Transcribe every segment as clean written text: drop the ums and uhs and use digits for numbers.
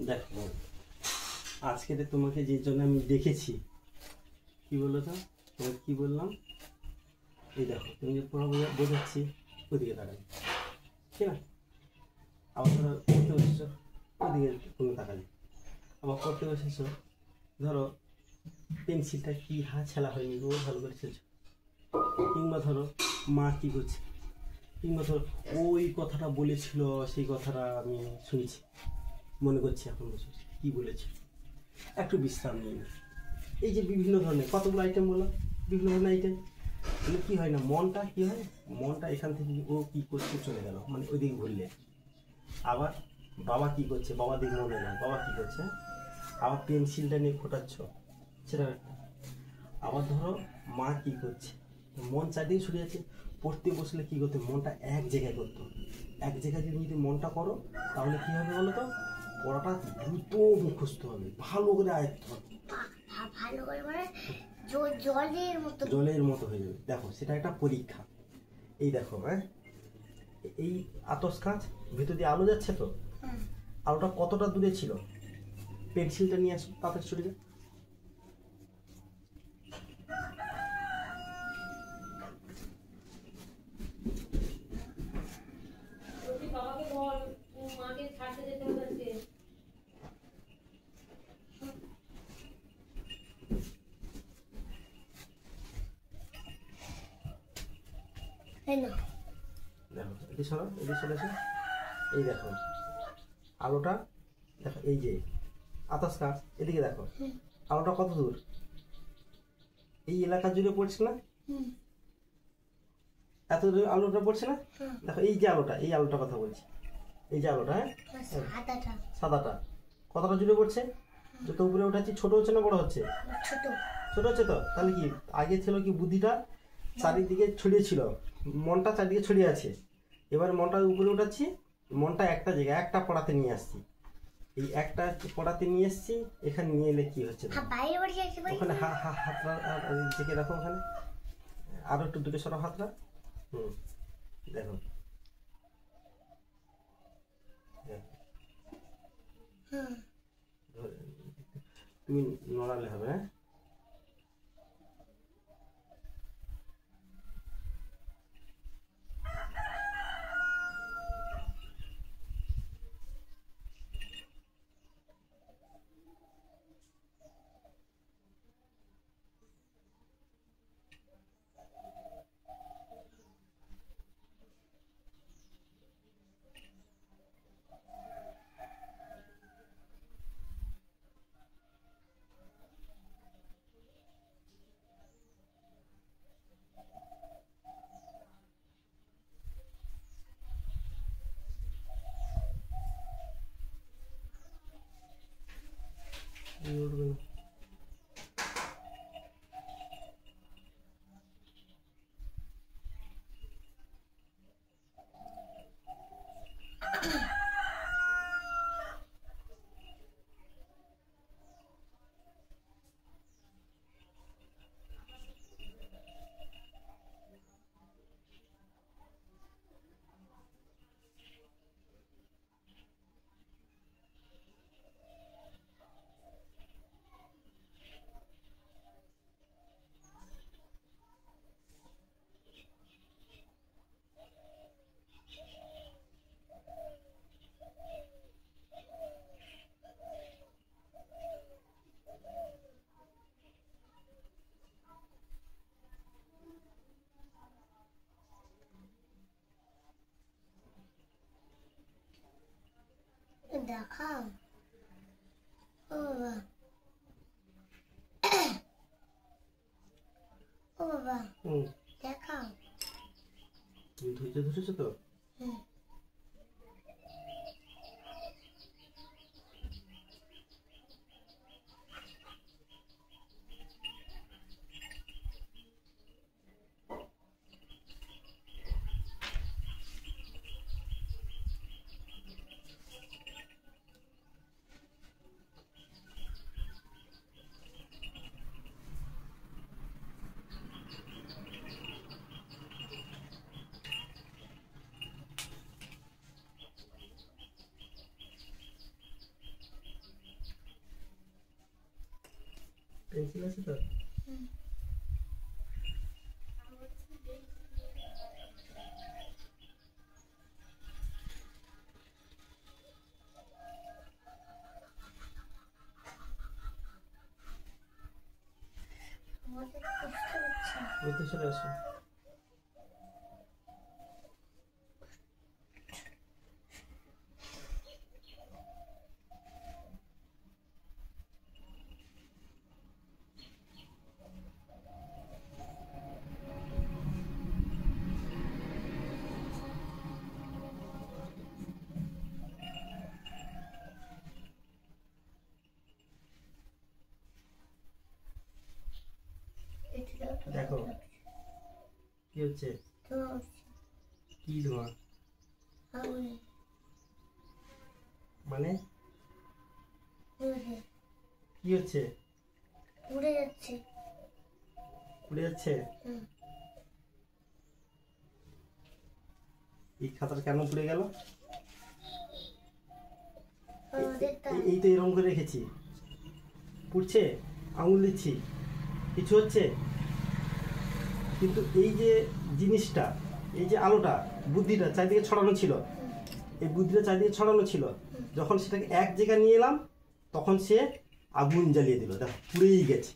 দেখো আজকে তোমাকে যে জন্য আমি দেখেছি কি বলো তো, তোমাকে কি বললাম, এই দেখো তুমি যে পড়া বোঝাচ্ছি ওদিকে তাকাই, ঠিক না? আবার ধরো পড়তে বসেছো ওদিকে তুমি তাকালে, আবার পড়তে বসেছো ধরো পেন্সিলটা কি ছেলা হয়নি ও ভালো করে ছেলছো, কিংবা ধরো মা কী করছে, কিংবা ধরো ওই কথাটা বলেছিল সেই কথাটা আমি শুনছি মনে করছি এখন বসে কী বলেছে, একটু বিশ্রাম নিই। এই যে বিভিন্ন ধরনের কতগুলো আইটেম বললাম, বিভিন্ন ধরনের আইটেম, মানে কী হয় না মনটা কী হয়, মনটা এখান থেকে ও কী করছে চলে গেল, মানে ওই দিকে ঘুরলে। আবার বাবা কী করছে, বাবা দিকে মনে নেই বাবা কী করছে, আবার পেন্সিলটা নিয়ে ফোটাচ্ছ সেটা। আবার ধরো মা কী করছে, মন চারদিকে ছুটে যাচ্ছে, পড়তে বসলে কী করতে মনটা এক জায়গায় করতো, এক জায়গায় যদি মনটা করো তাহলে কী হবে বলো তো, পড়াটা দ্রুত মুখস্থ হবে, ভালো করে আয়ত্ত হবে, ভালো করে মানে জলের মতো হয়ে যাবে। দেখো সেটা একটা পরীক্ষা। এই দেখো হ্যাঁ, এই আতস কাঁচ ভেতর দিয়ে আলো যাচ্ছে তো, আলোটা কতটা দূরে ছিল, পেন্সিলটা নিয়ে আসো তাড়াতাড়ি ছুটে যাও। দেখো এদিকে সরো, এদিকে চলে এসো, এই দেখো আলোটা, দেখো এই যে আতস কাঁচ, এদিকে দেখো আলোটা কত দূর, এই এলাকা জুড়ে পড়ছে না, এত দূর আলোটা পড়ছে না। দেখো এই যে আলোটা, এই আলোটা কথা বলছি, এই যে আলোটা হ্যাঁ সাদাটা কতটা জুড়ে পড়ছে, যত উপরে উঠাচ্ছি ছোট হচ্ছে না বড় হচ্ছে, ছোট হচ্ছে। তো তাহলে কি আগে ছিল কি বুদ্ধিটা চারিদিকে ছড়িয়ে ছিল, মনটা চারিদিকে ছড়িয়ে আছে, এবার মনটা উপরে উঠাচ্ছি, মনটা একটা জায়গায় একটা পড়াতে নিয়ে আসছি, এই একটা পড়াতে নিয়ে এসছি, এখানে নিয়ে এলে কি হচ্ছে ওখানে হাতটা থেকে রাখো, ওখানে আরো একটু দূরে সরো হাতটা, দেখো তুমি নড়ালে হবে হ্যাঁ। দেখাও ও বাবা, ও বাবা দেখাও, তুমি ধৈর্য ধরেছো তো। পেন্সিল আছে তো? আমাদের কষ্ট হচ্ছে। ওই তো চলে আসো। এটাও তো দেখো কি হচ্ছে, ধোঁয়া উঠছে। কি ধোঁয়া আগুনে মানে উড়ে কি হচ্ছে? উড়ে যাচ্ছে। উড়ে যাচ্ছে। হুম। এই খাতাটা কেন পুড়ে গেল? আমাদের এই তো এরকম করে রেখেছি, পুড়ছে, আঙুল দিচ্ছি, কিছু হচ্ছে। কিন্তু এই যে জিনিসটা, এই যে আলোটা, বুদ্ধিটা চারিদিকে ছড়ানো ছিল, এই বুদ্ধিটা চারিদিকে ছড়ানো ছিল, যখন সেটাকে এক জায়গায় নিয়ে এলাম তখন সে আগুন জ্বালিয়ে দিল। দেখো পুড়েই গেছে,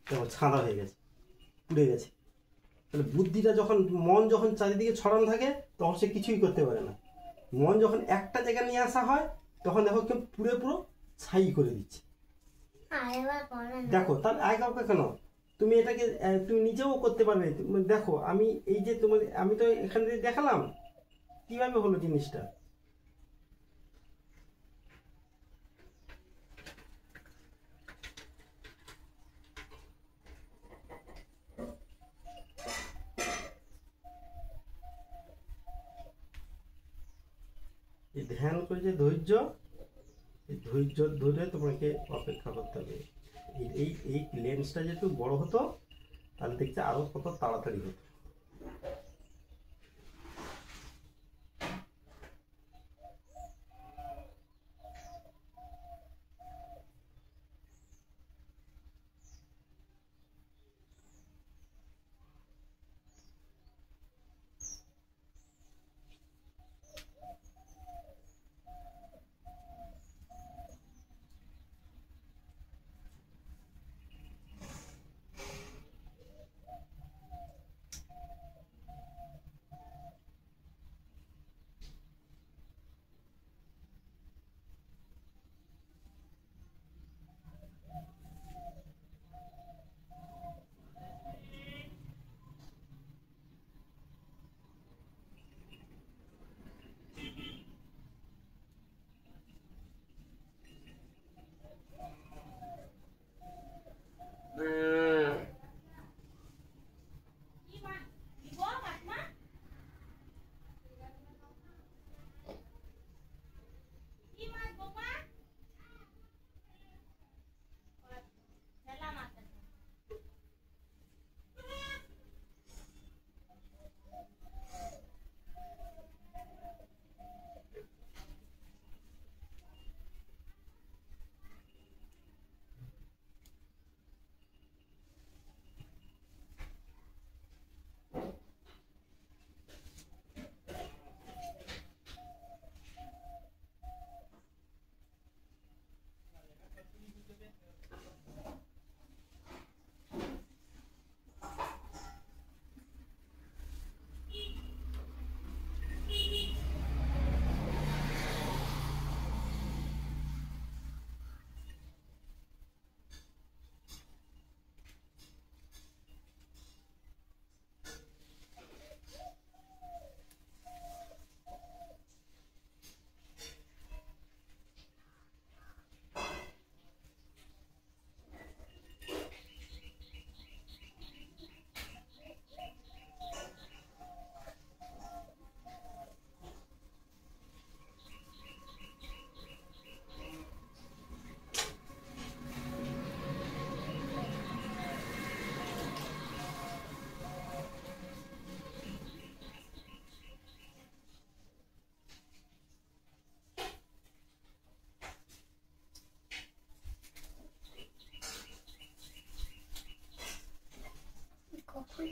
দেখো ছাঁদা হয়ে গেছে, পুড়ে গেছে। তাহলে বুদ্ধিটা যখন, মন যখন চারিদিকে ছড়ানো থাকে তখন সে কিছুই করতে পারে না। মন যখন একটা জায়গায় নিয়ে আসা হয় তখন দেখো কেউ পুরো পুরো ছাই করে দিচ্ছে। আরেকবার করে না। দেখো তার আগে কাউকে কেন, তুমি এটাকে তুমি নিজেও করতে পারবে। দেখো আমি এই যে তোমার, আমি তো এখান থেকে দেখালাম কিভাবে হলো জিনিসটা। এই ধ্যান করে যে ধৈর্য, এই ধৈর্য ধরে তোমাকে অপেক্ষা করতে হবে। এই এই লেন্সটা যেহেতু বড় হতো তাহলে দেখতে আরো কত তাড়াতাড়ি হতো।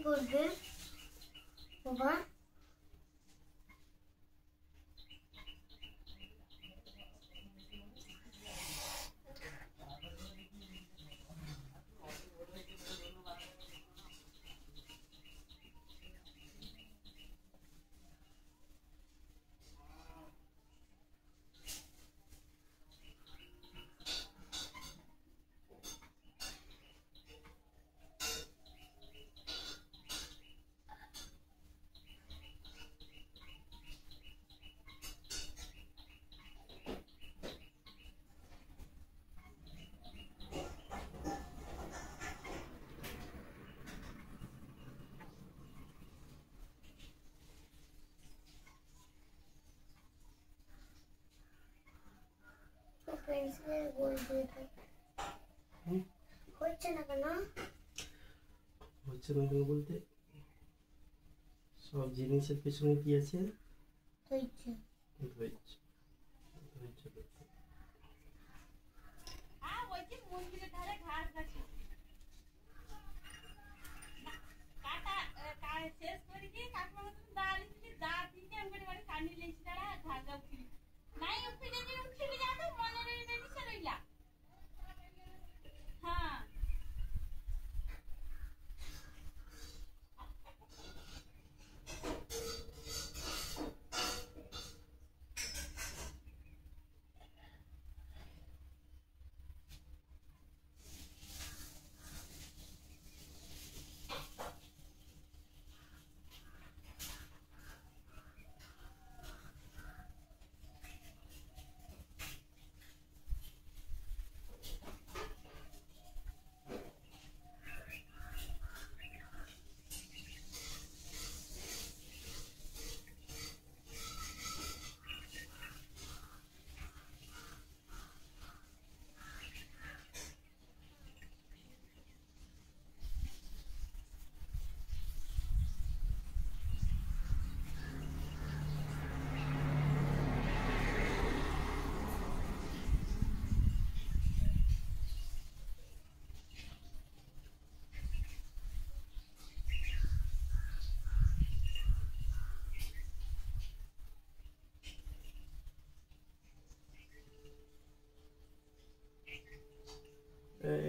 করবে বাবা? পেন্সিলের গোল দিয়ে হুম? হচ্ছে না কেন? হচ্ছে না কেন বলতে, সব জিনিসের পেছনে কি আছে? ধৈর্য। ধৈর্য। ধৈর্য ধরতে। মন্দিরের ধারে ঘাস গাছে শেষ করে কি কাকিমা দাঁড়িয়ে তিনটে আমি বাড়ি কান্দি লেছি তারা ঘাস গাছ নাই উঠে যা তো মনে রইবে নিচে রইলা। হ্যাঁ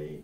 এই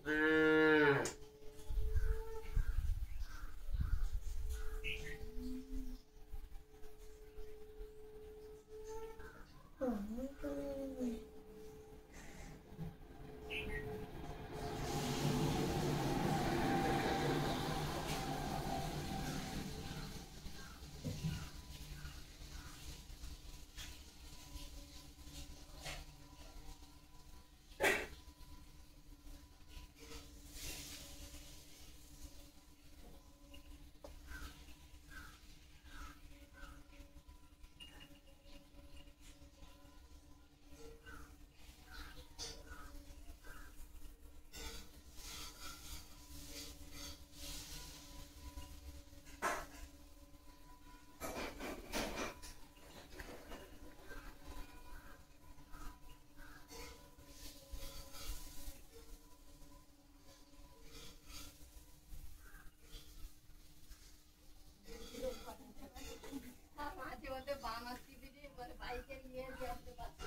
মাঝে মধ্যে বানাচ্ছি দিদি বলে বাইকে নিয়ে যেতে পারছি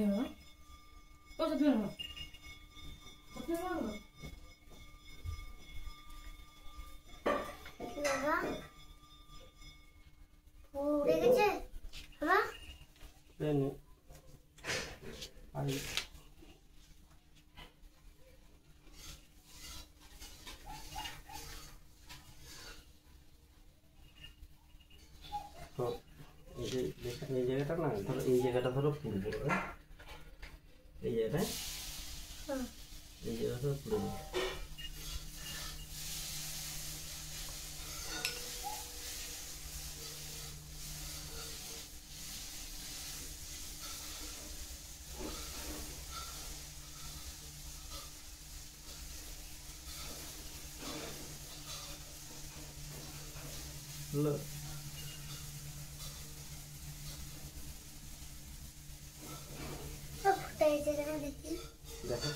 না। বাবা উড়ে গেছে বাবা? পেনে আর তো এই জায়গাটা না ধরো, এই জায়গাটা ধরো পূর্ব, এই জায়গাটায় হুম। এই জায়গাটা ধরো পূর্ব। হলো দেখো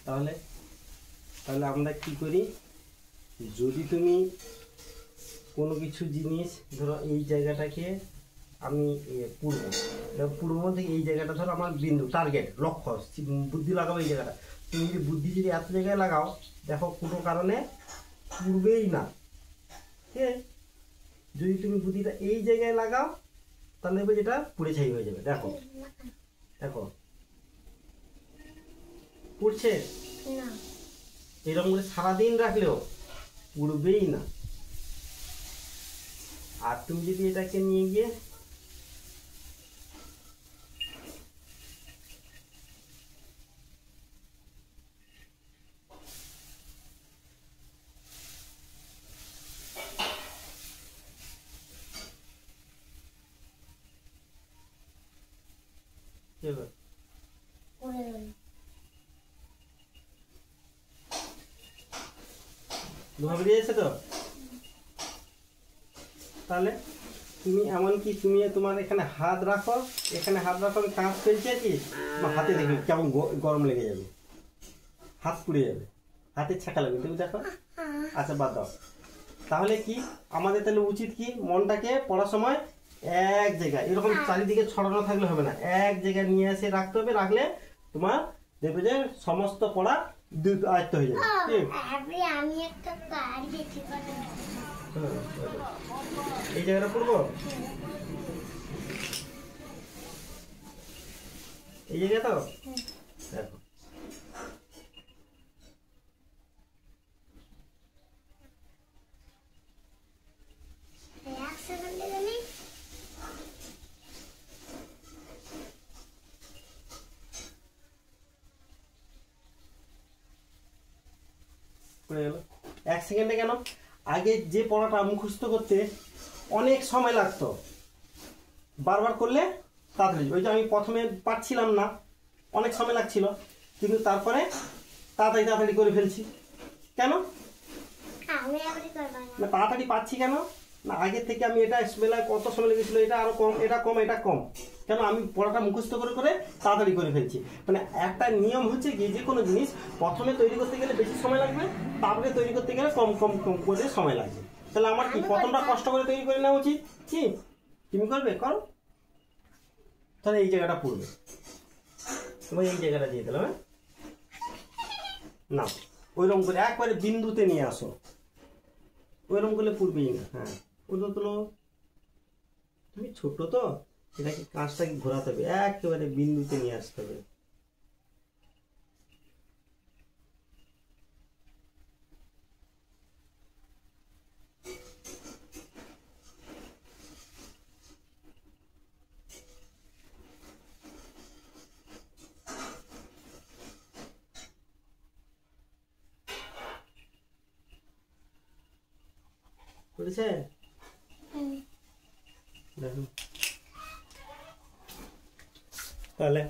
তাহলে তাহলে আমরা কি করি, যদি তুমি কোনো কিছু জিনিস ধরো এই জায়গাটাকে আমি পূর্ব থেকে এই জায়গাটা ধরো আমার বিন্দু টার্গেট লক্ষ্য বুদ্ধি লাগাবো এই জায়গাটা, তুমি যদি বুদ্ধি যদি এত জায়গায় লাগাও দেখো কোনো কারণে পুড়বেই না, ঠিক আছে। যদি তুমি বুদ্ধিটা এই জায়গায় লাগাও তাহলে দেখবে যেটা পুড়ে ছাই হয়ে যাবে। দেখো দেখো পুড়ছে না, এরকম করে সারাদিন রাখলেও পুড়বেই না। আর তুমি যদি এটাকে নিয়ে গিয়ে পড়ে গেল। ধোয়া বেরিয়েছে তো, তাহলে তুমি এমনকি তুমি তোমার এখানে হাত রাখো, এখানে হাত রাখো, আমি কাঁচ ফেলছি কি তোমার হাতে দেখবে কেমন গরম লেগে যাবে, হাত পুড়ে যাবে, হাতে ছাকা লাগবে, তুমি দেখো। আচ্ছা বাদ দাও। তাহলে কি আমাদের তাহলে উচিত কি, মনটাকে পড়ার সময় এক জায়গায় এরকম চারিদিকে ছড়ানো থাকলে হবে না, এক জায়গায় নিয়ে এসে রাখতে হবে। রাখলে তোমার দেখবে যে সমস্ত পড়া আয়ত্ত হয়ে যাবে। আমি একটা কাজ দেখি এই জায়গাটা পড়বো, এই জায়গা তো দেখো এক সেকেন্ডে গেলি পড়ে গেল। এক সেকেন্ডে কেন, আগে যে পড়াটা মুখস্থ করতে অনেক সময় লাগতো, বারবার করলে তাড়াতাড়ি, ওই যে আমি প্রথমে পারছিলাম না, অনেক সময় লাগছিল, কিন্তু তারপরে তাড়াতাড়ি তাড়াতাড়ি করে ফেলছি। কেন আমি আবার করব না। না তাড়াতাড়ি পাচ্ছি কেন না, আগের থেকে আমি এটা বেলায় কত সময় লেগেছিল, এটা আরো কম, এটা কম, এটা কম, কেন আমি পড়াটা মুখস্থ করে করে তাড়াতাড়ি করে ফেলছি। মানে একটা নিয়ম হচ্ছে কি, যে কোনো জিনিস প্রথমে তৈরি করতে গেলে বেশি সময় লাগবে, তারপরে তৈরি করতে গেলে কম কম কম করে সময় লাগবে। তাহলে আমার কি প্রথমটা কষ্ট করে তৈরি করে নেওয়া উচিত, কি তুমি করবে করো, তাহলে এই জায়গাটা পড়বে, তোমার এই জায়গাটা দিয়ে দিলাম, হ্যাঁ না ওইরকম করে একবারে বিন্দুতে নিয়ে আসো, ওইরকম করলে পড়বেই না। হ্যাঁ ওটা তোলো, তুমি ছোট তো, এটাকে কাঁচটাকে ঘোরাতে হবে, একেবারে বিন্দুতে নিয়ে আসতে হবে। বুঝেছে? দেখো তাহলে